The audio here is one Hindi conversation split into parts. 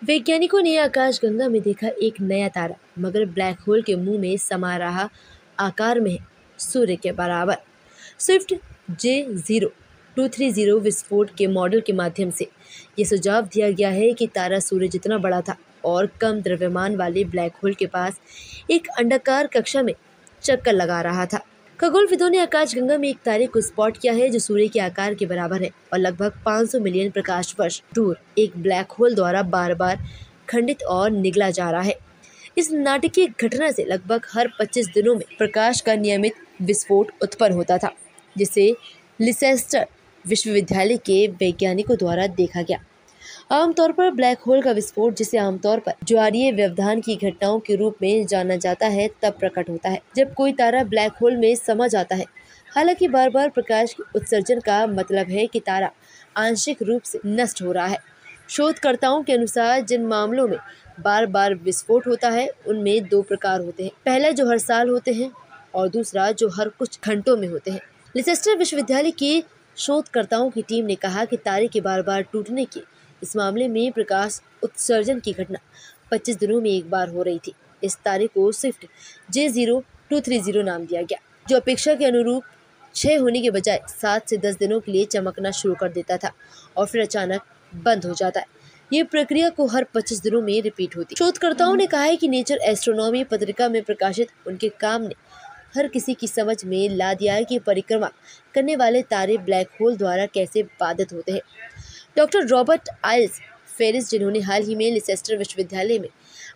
वैज्ञानिकों ने आकाशगंगा में देखा एक नया तारा, मगर ब्लैक होल के मुंह में समा रहा, आकार में है सूर्य के बराबर। स्विफ्ट J0230 विस्फोट के मॉडल के माध्यम से ये सुझाव दिया गया है कि तारा सूर्य जितना बड़ा था और कम द्रव्यमान वाले ब्लैक होल के पास एक अंडाकार कक्षा में चक्कर लगा रहा था। खगोलविदों ने आकाशगंगा में एक तारे को स्पॉट किया है जो सूर्य के आकार के बराबर है और लगभग 500 मिलियन प्रकाश वर्ष दूर एक ब्लैक होल द्वारा बार बार खंडित और निगला जा रहा है। इस नाटकीय घटना से लगभग हर 25 दिनों में प्रकाश का नियमित विस्फोट उत्पन्न होता था, जिसे लिसेस्टर विश्वविद्यालय के वैज्ञानिकों द्वारा देखा गया। आमतौर पर ब्लैक होल का विस्फोट, जिसे आमतौर पर ज्वारीय व्यवधान की घटनाओं के रूप में जाना जाता है, तब प्रकट होता है जब कोई तारा ब्लैक होल में समा जाता है। हालांकि बार बार प्रकाश के उत्सर्जन का मतलब है कि तारा आंशिक रूप से नष्ट हो रहा है। शोधकर्ताओं के अनुसार जिन मामलों में बार बार विस्फोट होता है उनमें दो प्रकार होते हैं, पहला जो हर साल होते हैं और दूसरा जो हर कुछ घंटों में होते हैं। लिसेस्टर विश्वविद्यालय के शोधकर्ताओं की टीम ने कहा कि तारे के बार बार टूटने की इस मामले में प्रकाश उत्सर्जन की घटना 25 दिनों में एक बार हो रही थी। इस तारे को स्विफ्ट J0230 नाम दिया गया, जो अपेक्षा के अनुरूप क्षय होने के बजाय 7 से 10 दिनों के लिए चमकना शुरू कर देता था और फिर अचानक बंद हो जाता है। ये प्रक्रिया को हर 25 दिनों में रिपीट होती। शोधकर्ताओं ने कहा है कि नेचर एस्ट्रोनॉमी पत्रिका में प्रकाशित उनके काम ने हर किसी की समझ में ला दिया है कि परिक्रमा करने वाले तारे ब्लैक होल द्वारा कैसे बाधित होते हैं। डॉक्टर रॉबर्ट आइल्स फेरिस, जिन्होंने हाल ही में लिसेस्टर विश्वविद्यालय में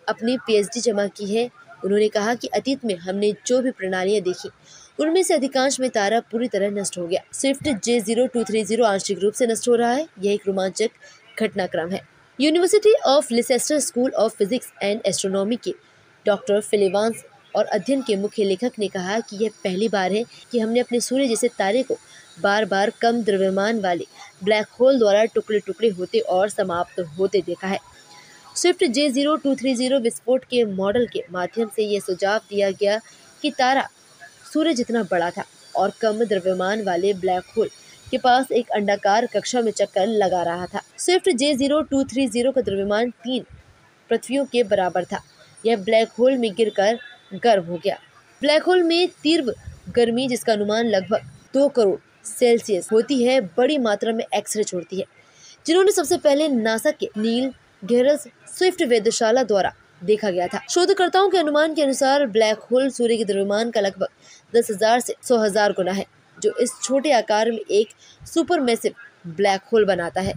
अपनी PhD जमा की है, उन्होंने कहा कि अतीत में हमने जो भी प्रणालियां देखी उनमें से अधिकांश में तारा पूरी तरह नष्ट हो गया। स्विफ्ट J0230 आंशिक रूप से नष्ट हो रहा है। यह एक रोमांचक घटनाक्रम है। University of Leicester school of physics and astronomy के डॉक्टर फिलिवांस और अध्ययन के मुख्य लेखक ने कहा कि यह पहली बार है कि हमने अपने सूर्य जैसे तारे को बार बार कम द्रव्यमान वाले ब्लैक होल द्वारा टुकड़े टुकड़े होते और समाप्त होते देखा है। स्विफ्ट J0230 विस्फोट के मॉडल के माध्यम से यह सुझाव दिया गया कि तारा सूर्य जितना बड़ा था और कम द्रव्यमान वाले ब्लैक होल के पास एक अंडाकार कक्षा में चक्कर लगा रहा था। स्विफ्ट J0230 का द्रव्यमान 3 पृथ्वियों के बराबर था। यह ब्लैक होल में गिरकर गर्म हो गया। ब्लैक होल में तीव्र गर्मी, जिसका अनुमान लगभग 2 करोड़ सेल्सियस होती है, बड़ी मात्रा में एक्सरे छोड़ती है, जिन्होंने सबसे पहले नासा के नील गेहरस स्विफ्ट वेधशाला द्वारा देखा गया था। शोधकर्ताओं के अनुमान के अनुसार ब्लैक होल सूर्य के द्रव्यमान का लगभग 10,000 से 100,000 गुना है, जो इस छोटे आकार में एक सुपरमैसिव ब्लैक होल बनाता है।